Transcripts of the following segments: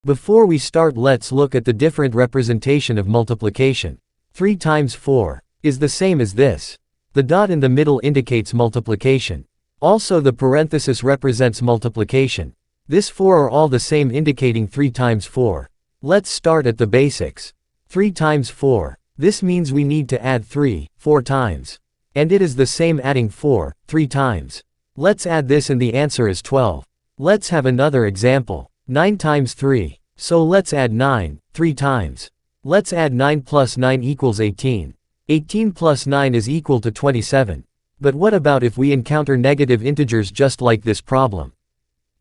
Before we start, let's look at the different representation of multiplication. 3 times 4 is the same as this. The dot in the middle indicates multiplication. Also the parenthesis represents multiplication. This 4 are all the same, indicating 3 times 4. Let's start at the basics. 3 times 4. This means we need to add 3, 4 times. And it is the same adding 4, 3 times. Let's add this and the answer is 12. Let's have another example. 9 times 3. So let's add 9, 3 times. Let's add 9 plus 9 equals 18. 18 plus 9 is equal to 27. But what about if we encounter negative integers just like this problem?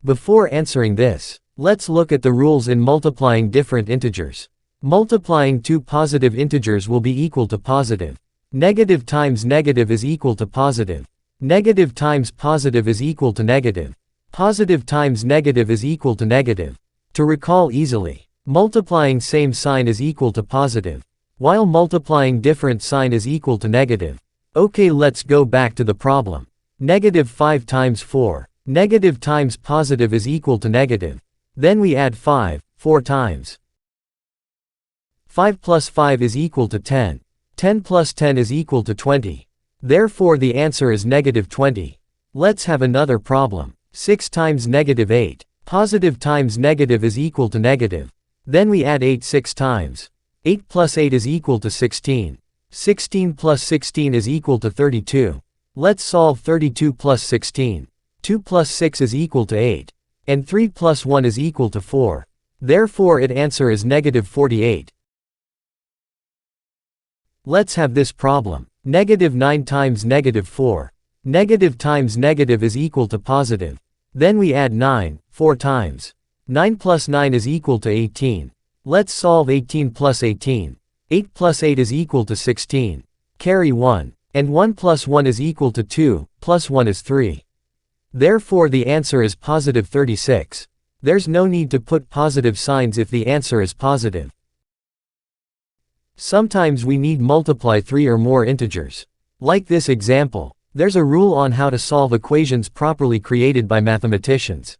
Before answering this, let's look at the rules in multiplying different integers. Multiplying two positive integers will be equal to positive. Negative times negative is equal to positive. Negative times positive is equal to negative. Positive times negative is equal to negative. To recall easily, multiplying same sign is equal to positive, while multiplying different sign is equal to negative. Okay, let's go back to the problem. Negative 5 times 4. Negative times positive is equal to negative. Then we add 5, 4 times. 5 plus 5 is equal to 10. 10 plus 10 is equal to 20. Therefore the answer is negative 20. Let's have another problem. 6 times negative 8. Positive times negative is equal to negative. Then we add 8 6 times. 8 plus 8 is equal to 16. 16 plus 16 is equal to 32. Let's solve 32 plus 16. 2 plus 6 is equal to 8. And 3 plus 1 is equal to 4. Therefore its answer is negative 48. Let's have this problem. Negative 9 times negative 4. Negative times negative is equal to positive. Then we add 9, 4 times. 9 plus 9 is equal to 18. Let's solve 18 plus 18. 8 plus 8 is equal to 16. Carry 1. And 1 plus 1 is equal to 2, plus 1 is 3. Therefore the answer is positive 36. There's no need to put positive signs if the answer is positive. Sometimes we need multiply 3 or more integers. Like this example, there's a rule on how to solve equations properly created by mathematicians.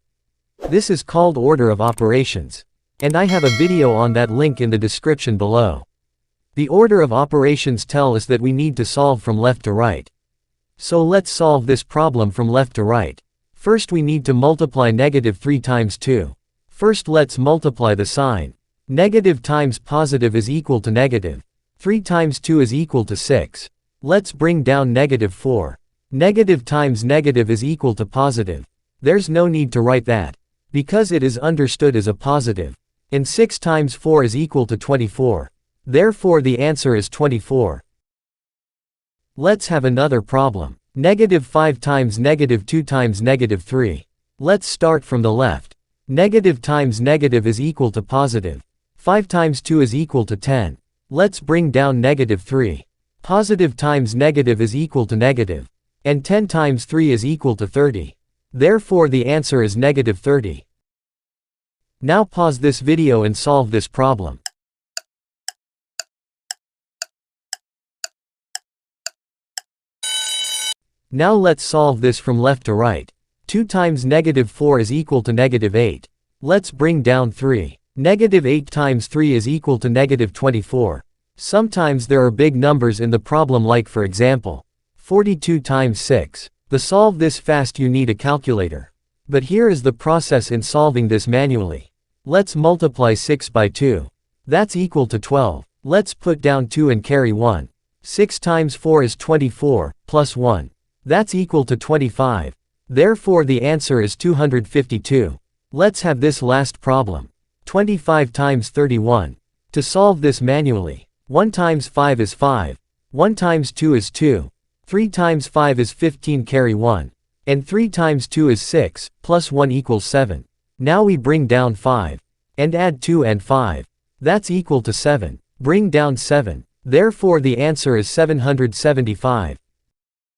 This is called order of operations. And I have a video on that, link in the description below. The order of operations tell us that we need to solve from left to right. So let's solve this problem from left to right. First we need to multiply negative 3 times 2. First let's multiply the sign. Negative times positive is equal to negative. 3 times 2 is equal to 6. Let's bring down negative 4. Negative times negative is equal to positive. There's no need to write that, because it is understood as a positive. And 6 times 4 is equal to 24. Therefore the answer is 24. Let's have another problem. Negative 5 times negative 2 times negative 3. Let's start from the left. Negative times negative is equal to positive. 5 times 2 is equal to 10. Let's bring down negative 3. Positive times negative is equal to negative. And 10 times 3 is equal to 30. Therefore the answer is negative 30. Now pause this video and solve this problem. Now let's solve this from left to right. 2 times negative 4 is equal to negative 8. Let's bring down 3. Negative 8 times 3 is equal to negative 24. Sometimes there are big numbers in the problem, like for example, 42 times 6. To solve this fast you need a calculator. But here is the process in solving this manually. Let's multiply 6 by 2. That's equal to 12. Let's put down 2 and carry 1. 6 times 4 is 24, plus 1. That's equal to 25. Therefore the answer is 252. Let's have this last problem. 25 times 31. To solve this manually, 1 times 5 is 5. 1 times 2 is 2. 3 times 5 is 15, carry 1. And 3 times 2 is 6, plus 1 equals 7. Now we bring down 5. And add 2 and 5. That's equal to 7. Bring down 7. Therefore the answer is 775.